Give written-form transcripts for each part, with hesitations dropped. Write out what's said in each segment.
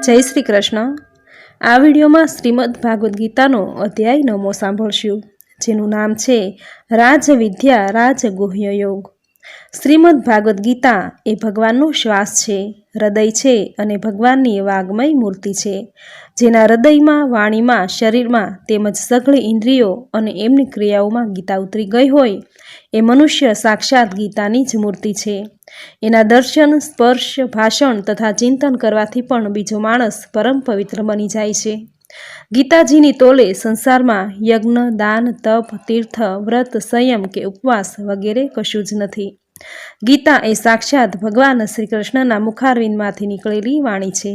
જય શ્રી કૃષ્ણ। આ વિડીયોમાં શ્રીમદ ભાગવદ ગીતાનો અધ્યાય 9મો સાંભળશું, જેનું નામ છે રાજવિદ્યા રાજગુહ્ય યોગ। શ્રીમદ ભાગવદ ગીતા એ ભગવાનનો શ્વાસ છે, હૃદય છે અને ભગવાનની વાગ્મય મૂર્તિ છે, જેના હૃદયમાં, વાણીમાં, શરીરમાં તેમજ સઘળી ઇન્દ્રિયો અને એમની ક્રિયાઓમાં ગીતા ઉતરી ગઈ હોય એ મનુષ્ય સાક્ષાત ગીતાની જ મૂર્તિ છે। એના દર્શન, સ્પર્શ, ભાષણ તથા ચિંતન કરવાથી પણ બીજો માણસ પરમ પવિત્ર બની જાય છે। ગીતાજીની તોલે સંસારમાં યજ્ઞ, દાન, તપ, તીર્થ, વ્રત, સંયમ કે ઉપવાસ વગેરે કશું જ નથી। ગીતા એ સાક્ષાત ભગવાન શ્રી કૃષ્ણના મુખારવિંદમાંથી નીકળેલી વાણી છે।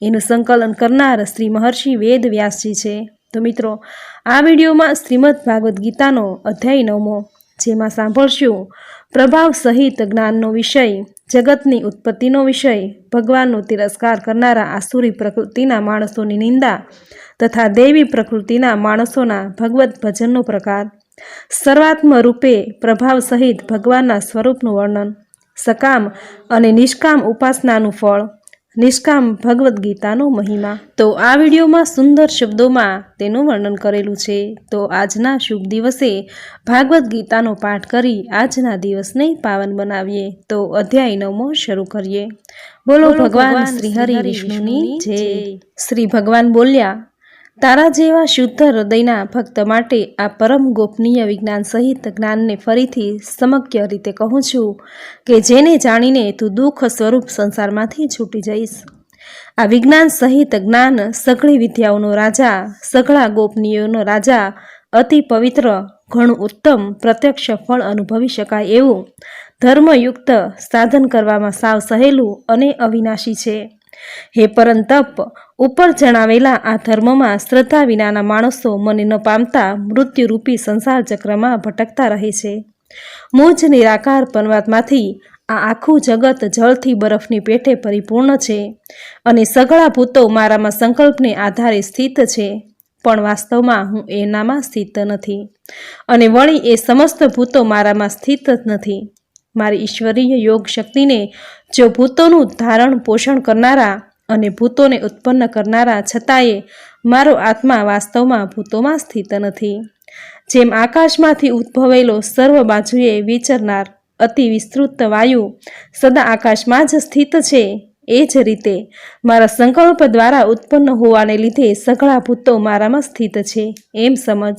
એનું સંકલન કરનાર શ્રી મહર્ષિ વેદ વ્યાસજી છે। તો મિત્રો, આ વિડીયોમાં શ્રીમદ ભાગવદ ગીતાનો અધ્યાય 9મો, જેમાં સાંભળશું પ્રભાવ સહિત જ્ઞાનનો વિષય, જગતની ઉત્પત્તિનો વિષય, ભગવાનનો તિરસ્કાર કરનારા આસુરી પ્રકૃતિના માણસોની નિંદા તથા દૈવી પ્રકૃતિના માણસોના ભગવત ભજનનો પ્રકાર, સર્વાત્મ રૂપે પ્રભાવ સહિત ભગવાનના સ્વરૂપનું વર્ણન, સકામ અને નિષ્કામ ઉપાસનાનું ફળ, નિષ્કામ ભગવદ્ ગીતાનો મહિમા। તો આ વિડીયોમાં સુંદર શબ્દોમાં તેનું વર્ણન કરેલું છે। તો આજના શુભ દિવસે ભાગવદ્ ગીતાનો પાઠ કરી આજના દિવસને પાવન બનાવીએ। તો અધ્યાય 9મો શરૂ કરીએ। બોલો ભગવાન શ્રી હરિ વિષ્ણુની જય। શ્રી ભગવાન બોલ્યા, તારા જેવા શુદ્ધ હૃદયના ભક્ત માટે આ પરમ ગોપનીય વિજ્ઞાન સહિત જ્ઞાનને ફરીથી સમગ્ર રીતે કહું છું કે જેને જાણીને તું દુઃખ સ્વરૂપ સંસારમાંથી છૂટી જઈશ। આ વિજ્ઞાન સહિત જ્ઞાન સઘળી વિદ્યાઓનો રાજા, સઘળા ગોપનીયોનો રાજા, અતિ પવિત્ર, ઘણું ઉત્તમ, પ્રત્યક્ષ ફળ અનુભવી શકાય એવું, ધર્મયુક્ત, સાધન કરવામાં સાવ સહેલું અને અવિનાશી છે। હે પરંતપ, ઉપર જણાવેલા આ ધર્મમાં શ્રદ્ધા વિનાના માણસો મને ન પામતા મૃત્યુરૂપી સંસાર ચક્રમાં ભટકતા રહે છે। મુજ નિરાકાર પરમાત્માથી આ આખું જગત જળથી બરફની પેઠે પરિપૂર્ણ છે અને સઘળા ભૂતો મારામાં સંકલ્પને આધારે સ્થિત છે, પણ વાસ્તવમાં હું એનામાં સ્થિત નથી અને વળી એ સમસ્ત ભૂતો મારામાં સ્થિત જ નથી। મારી ઈશ્વરીય યોગ શક્તિને જો ભૂતોનું ધારણ પોષણ કરનારા અને ભૂતોને ઉત્પન્ન કરનારા છતાંય મારો આત્મા વાસ્તવમાં ભૂતોમાં સ્થિત નથી। જેમ આકાશમાંથી ઉદ્ભવેલો સર્વ બાજુએ વિચરનાર અતિ વિસ્તૃત વાયુ સદા આકાશમાં જ સ્થિત છે, એ જ રીતે મારા સંકલ્પ દ્વારા ઉત્પન્ન હોવાને લીધે સઘળા ભૂતો મારામાં સ્થિત છે એમ સમજ।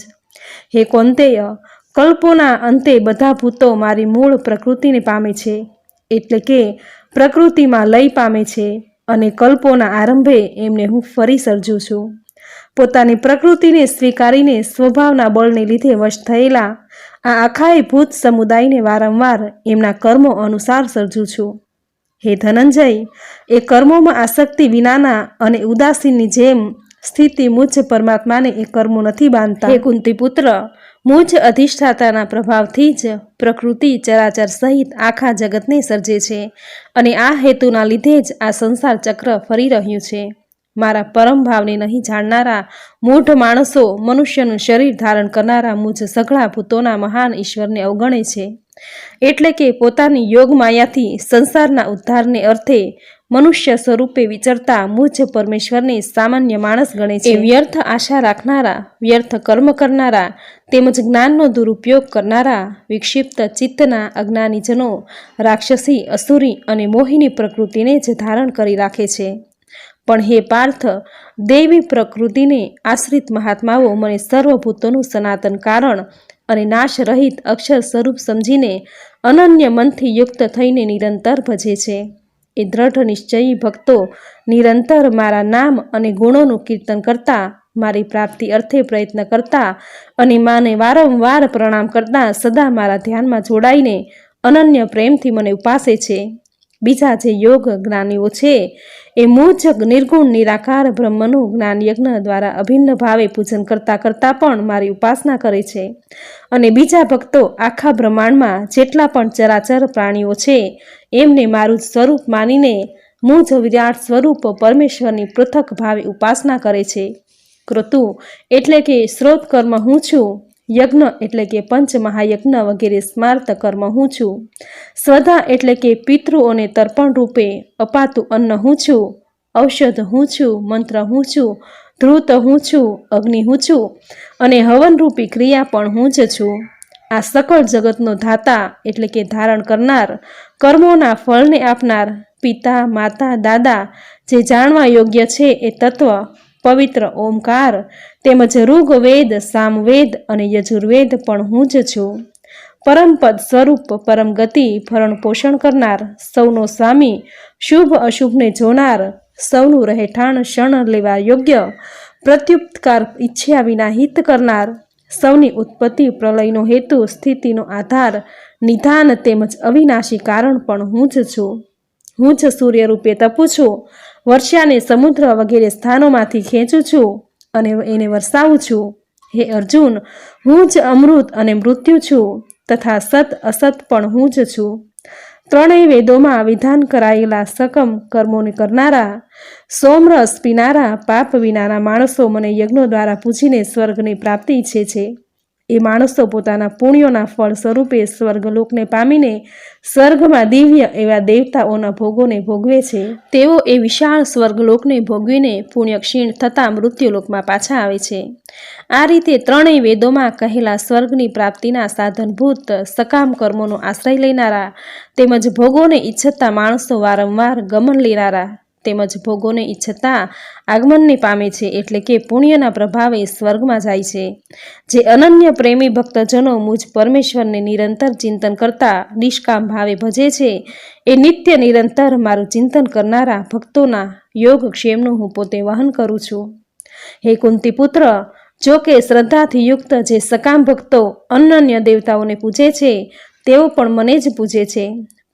હે કૌંતેય, કલ્પોના અંતે બધા ભૂતો મારી મૂળ પ્રકૃતિને પામે છે, એટલે કે પ્રકૃતિમાં લય પામે છે અને કલ્પોના આરંભે એમને હું ફરી સર્જું છું। પોતાની પ્રકૃતિને સ્વીકારીને સ્વભાવના બળને લીધે વશ થયેલા આ આખાય ભૂત સમુદાયને વારંવાર એમના કર્મો અનુસાર સર્જું છું। હે ધનંજય, એ કર્મોમાં આસક્તિ વિનાના અને ઉદાસીનની જેમ સ્થિતિ મુજ પરમાત્માને એ કર્મો નથી બાંધતા। હે કુંતી પુત્ર, મુજ અધિષ્ઠાતાના પ્રભાવથી જ પ્રકૃતિ ચરાચર સહિત આખા જગતને સર્જે છે અને આ હેતુના લીધે જ આ સંસાર ચક્ર ફરી રહ્યું છે। મારા પરમ ભાવને નહીં જાણનારા મૂઢ માણસો મનુષ્યનું શરીર ધારણ કરનારા મુજ સઘળા ભૂતોના મહાન ઈશ્વરને અવગણે છે, એટલે કે પોતાની યોગ માયાથી સંસારના ઉદ્ધારને અર્થે મનુષ્ય સ્વરૂપે વિચરતા મુજ પરમેશ્વરને સામાન્ય માણસ ગણે છે। એ વ્યર્થ આશા રાખનારા, વ્યર્થ કર્મ કરનારા તેમજ જ્ઞાનનો દુરુપયોગ કરનારા વિક્ષિપ્ત ચિત્તના અજ્ઞાનીજનો રાક્ષસી, અસુરી અને મોહિની પ્રકૃતિને જ ધારણ કરી રાખે છે। પણ હે પાર્થ, દૈવી પ્રકૃતિને આશ્રિત મહાત્માઓ મને સર્વભૂતોનું સનાતન કારણ અને નાશ રહિત અક્ષર સ્વરૂપ સમજીને અનન્ય મનથી યુક્ત થઈને નિરંતર ભજે છે। એ દ્રઢ નિશ્ચયી ભક્તો નિરંતર મારા નામ અને ગુણોનું કીર્તન કરતા, મારી પ્રાપ્તિ અર્થે પ્રયત્ન કરતા અને માને વારંવાર પ્રણામ કરતા સદા મારા ધ્યાનમાં જોડાઈને અનન્ય પ્રેમથી મને ઉપાસે છે। બીજા જે યોગ જ્ઞાનીઓ છે એ મુજ નિર્ગુણ નિરાકાર બ્રહ્મનું જ્ઞાન યજ્ઞ દ્વારા અભિન્ન ભાવે પૂજન કરતાં કરતાં પણ મારી ઉપાસના કરે છે અને બીજા ભક્તો આખા બ્રહ્માંડમાં જેટલા પણ ચરાચર પ્રાણીઓ છે એમને મારું સ્વરૂપ માનીને મુજ વિરાટ સ્વરૂપ પરમેશ્વરની પૃથક ભાવે ઉપાસના કરે છે। ક્રતુ એટલે કે સ્ત્રોત કર્મ હું છું, યજ્ઞ એટલે કે પંચ મહાયજ્ઞ વગેરે સ્માર્ત કર્મ હું છું, સ્વધા એટલે કે પિતૃઓને તર્પણ રૂપે અપાતું અન્ન હું છું, ઔષધ હું છું, મંત્ર હું છું, ધ્રુત હું છું, અગ્નિ હું છું અને હવનરૂપી ક્રિયા પણ હું જ છું. આ સકળ જગતનો ધાતા એટલે કે ધારણ કરનાર, કર્મોના ફળને આપનાર, પિતા માતા દાદા જે જાણવા યોગ્ય છે એ તત્વ પવિત્ર ઓમકાર તેમજ ઋગ્વેદ, સામવેદ અને યજુર્વેદ પણ હું જ છું. પરમપદ સ્વરૂપ, પરમ ગતિ, ભરણ પોષણ કરનાર, સૌનો સ્વામી, શુભ અશુભને જોનાર, સૌનું રહેઠાણ શરણ લેવા યોગ્ય, પ્રત્યુપકાર ઈચ્છ્યા વિના હિત કરનાર, સૌની ઉત્પત્તિ પ્રલયનો હેતુ, સ્થિતિનો આધાર, નિધાન તેમજ અવિનાશી કારણ પણ હું જ છું. હું જ સૂર્ય રૂપે તપું છું, વર્ષાને સમુદ્ર વગેરે સ્થાનોમાંથી ખેંચું છું અને એને વરસાવું છું. હે અર્જુન, હું જ અમૃત અને મૃત્યુ છું તથા સત અસત પણ હું જ છું. ત્રણેય વેદોમાં વિધાન કરાયેલા સકમ કર્મોને કરનારા, સોમરસ પીનારા, પાપ વિનાના માણસો મને યજ્ઞો દ્વારા પૂજીને સ્વર્ગની પ્રાપ્તિ ઈચ્છે છે. એ માણસો પોતાના પુણ્યોના ફળ સ્વરૂપે સ્વર્ગલોકને પામીને સ્વર્ગમાં દિવ્ય એવા દેવતાઓના ભોગોને ભોગવે છે. તેઓ એ વિશાળ સ્વર્ગલોકને ભોગવીને પુણ્ય ક્ષીણ થતાં મૃત્યુલોકમાં પાછા આવે છે. આ રીતે ત્રણેય વેદોમાં કહેલા સ્વર્ગની પ્રાપ્તિના સાધનભૂત સકામ કર્મોનો આશ્રય લેનારા તેમજ ભોગોને ઈચ્છતા માણસો વારંવાર ગમન લેનારા તેમજ ભોગોને ઈચ્છતા આગમનને પામે છે એટલે કે પુણ્યના પ્રભાવે સ્વર્ગમાં જાય છે. જે અનન્ય પ્રેમી ભક્તજનો મુજ પરમેશ્વરને નિરંતર ચિંતન કરતા નિષ્કામ ભાવે ભજે છે એ નિત્ય નિરંતર મારું ચિંતન કરનારા ભક્તોના યોગ ક્ષેમનું હું પોતે વહન કરું છું. હે કુંતી પુત્ર, જો કે શ્રદ્ધાથી યુક્ત જે સકામ ભક્તો અનન્ય દેવતાઓને પૂજે છે તેઓ પણ મને જ પૂજે છે,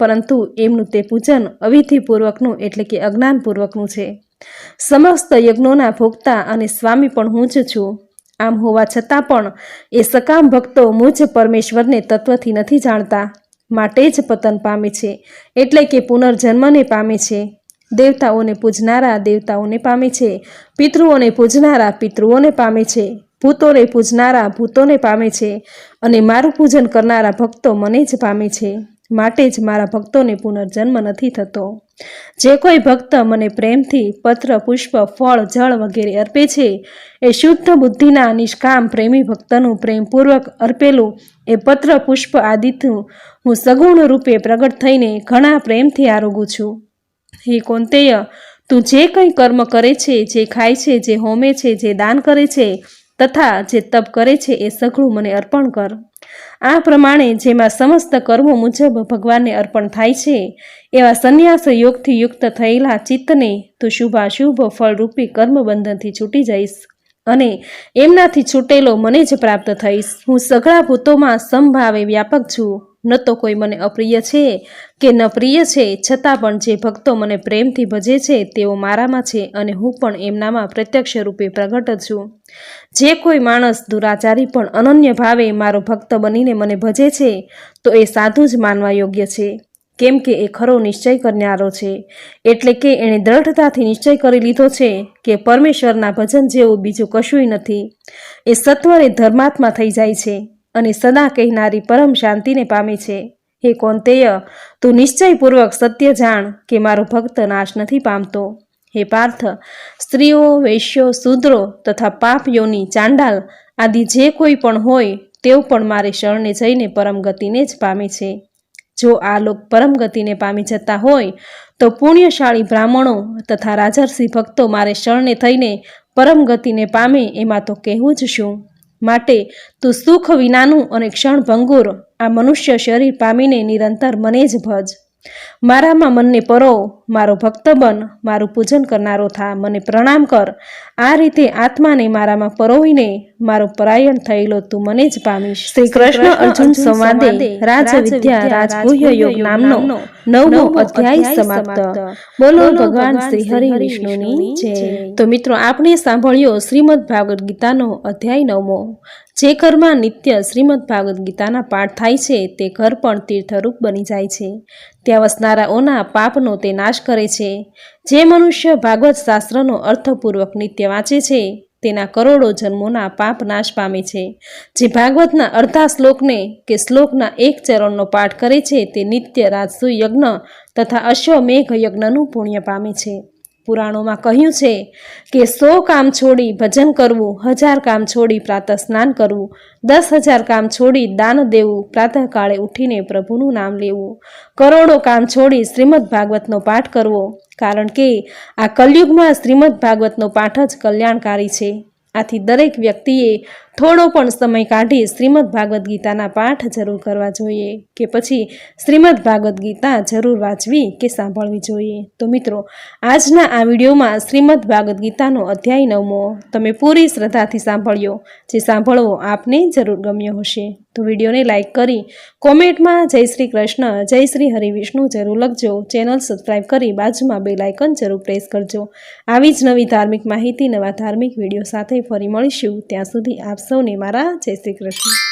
પરંતુ એમનું તે પૂજન અવિધિપૂર્વકનું એટલે કે અજ્ઞાનપૂર્વકનું છે. સમસ્ત યજ્ઞોના ભોગતા અને સ્વામી પણ હું જ છું. આમ હોવા છતાં પણ એ સકામ ભક્તો મુજ પરમેશ્વરને તત્વથી નથી જાણતા, માટે જ પતન પામે છે એટલે કે પુનર્જન્મને પામે છે. દેવતાઓને પૂજનારા દેવતાઓને પામે છે, પિતૃઓને પૂજનારા પિતૃઓને પામે છે, ભૂતોને પૂજનારા ભૂતોને પામે છે અને મારું પૂજન કરનારા ભક્તો મને જ પામે છે. માટે જ મારા ભક્તોને પુનર્જન્મ નથી થતો. જે કોઈ ભક્ત મને પ્રેમથી પત્ર, પુષ્પ, ફળ, જળ વગેરે અર્પે છે એ શુદ્ધ બુદ્ધિના નિષ્કામ પ્રેમી ભક્તનું પ્રેમપૂર્વક અર્પેલું એ પત્ર, પુષ્પ આદિનું હું સગુણ રૂપે પ્રગટ થઈને ઘણા પ્રેમથી આરોગું છું. હે કૌંતેય, તું જે કંઈ કર્મ કરે છે, જે ખાય છે, જે હોમે છે, જે દાન કરે છે તથા જે તપ કરે છે એ સઘળું મને અર્પણ કર. આ પ્રમાણે જેમાં સમસ્ત કર્મો મુજબ ભગવાનને અર્પણ થાય છે એવા સંન્યાસ યોગથી યુક્ત થયેલા ચિત્તને તું શુભાશુભ ફળરૂપી કર્મબંધનથી છૂટી જઈશ અને એમનાથી છૂટેલો મને જ પ્રાપ્ત થઈશ. હું સઘળા ભૂતોમાં સમભાવે વ્યાપક છું. ન તો કોઈ મને અપ્રિય છે કે ન પ્રિય છે, છતાં પણ જે ભક્તો મને પ્રેમથી ભજે છે તેઓ મારામાં છે અને હું પણ એમનામાં પ્રત્યક્ષ રૂપે પ્રગટ છું. જે કોઈ માણસ દુરાચારી પણ અનન્ય ભાવે મારો ભક્ત બનીને મને ભજે છે તો એ સાધુ જ માનવા યોગ્ય છે, કેમ કે એ ખરો નિશ્ચય કરનારો છે. એટલે કે એણે દ્રઢતાથી નિશ્ચય કરી લીધો છે કે પરમેશ્વરના ભજન જેવું બીજું કશુંય નથી. એ સત્વરે ધર્માત્મા થઈ જાય છે અને સદા કહેનારી પરમ શાંતિને પામે છે. હે કૌંતેય, તું નિશ્ચયપૂર્વક સત્ય જાણ કે મારો ભક્ત નાશ નથી પામતો. હે પાર્થ, સ્ત્રીઓ, વૈશ્યો, શૂદ્રો તથા પાપ યોની, ચાંડાલ આદિ જે કોઈ પણ હોય તેઓ પણ મારે શરણે જઈને પરમ ગતિને જ પામે છે. જો આ લોક પરમ ગતિને પામી જતા હોય તો પુણ્યશાળી બ્રાહ્મણો તથા રાજર્ષિ ભક્તો મારે શરણે થઈને પરમ ગતિને પામે એમાં તો કહેવું જ શું. માટે તું સુખ વિનાનું અને ક્ષણભંગુર આ મનુષ્ય શરીર પામીને નિરંતર મને જ ભજ. મારામાં મનને પરો, મારો ભક્ત બન, મારું પૂજન કરનારો થા, મને પ્રણામ કર. આ રીતે આત્માને મારામાં પરોવીને મારો પરાયણ થયેલો તું મને જ પામીશ. શ્રી કૃષ્ણ અર્જુન સંવાદે રાજવિદ્યા રાજગુહ્ય યોગ નામનો 9મો અધ્યાય સમાપ્ત. બોલો ભગવાન શ્રી હરિ વિષ્ણુની જય. તો મિત્રો, આપણે સાંભળ્યો શ્રીમદ ભાગવત ગીતાનો અધ્યાય 9મો. જે ઘરમાં નિત્ય શ્રીમદ ભાગવત ગીતાના પાઠ થાય છે તે ઘર પણ તીર્થરૂપ બની જાય છે. ત્યાં વસનારાઓના પાપનો તે નાશ કરે છે. જે મનુષ્ય ભાગવત શાસ્ત્રનો અર્થપૂર્વક નિત્ય વાંચે છે તેના કરોડો જન્મોના પાપ નાશ પામે છે. જે ભાગવતના અડધા શ્લોકને કે શ્લોકના એક ચરણનો પાઠ કરે છે તે નિત્ય રાજસૂય યજ્ઞ તથા અશ્વમેઘ યજ્ઞનું પુણ્ય પામે છે. પુરાણોમાં કહ્યું છે કે 100 કામ છોડી ભજન કરવું, 1000 કામ છોડી પ્રાતઃ સ્નાન કરવું, 10,000 કામ છોડી દાન દેવું, પ્રાતઃકાળે ઉઠીને પ્રભુનું નામ લેવું, કરોડો કામ છોડી શ્રીમદ ભાગવતનો પાઠ કરવો, કારણ કે આ કલયુગમાં શ્રીમદ ભાગવતનો પાઠ જ કલ્યાણકારી છે. આથી દરેક વ્યક્તિએ થોડો પણ સમય કાઢી શ્રીમદ ભાગવદ્ ગીતાના પાઠ જરૂર કરવા જોઈએ કે પછી શ્રીમદ ભાગવદ્ ગીતા જરૂર વાંચવી કે સાંભળવી જોઈએ. તો મિત્રો, આજના આ વિડીયોમાં શ્રીમદ ભાગવદ્ ગીતાનો અધ્યાય 9મો તમે પૂરી શ્રદ્ધાથી સાંભળ્યો, જે સાંભળવો આપને જરૂર ગમ્યો હશે. તો વિડીયોને લાઇક કરી કોમેન્ટમાં જય શ્રી કૃષ્ણ, જય શ્રી હરિવિષ્ણુ જરૂર લખજો. ચેનલ સબસ્ક્રાઈબ કરી બાજુમાં બેલ આઇકન જરૂર પ્રેસ કરજો. આવી જ નવી ધાર્મિક માહિતી, નવા ધાર્મિક વિડીયો સાથે ફરી મળીશું. ત્યાં સુધી આપ સૌને મારા જય શ્રી કૃષ્ણ.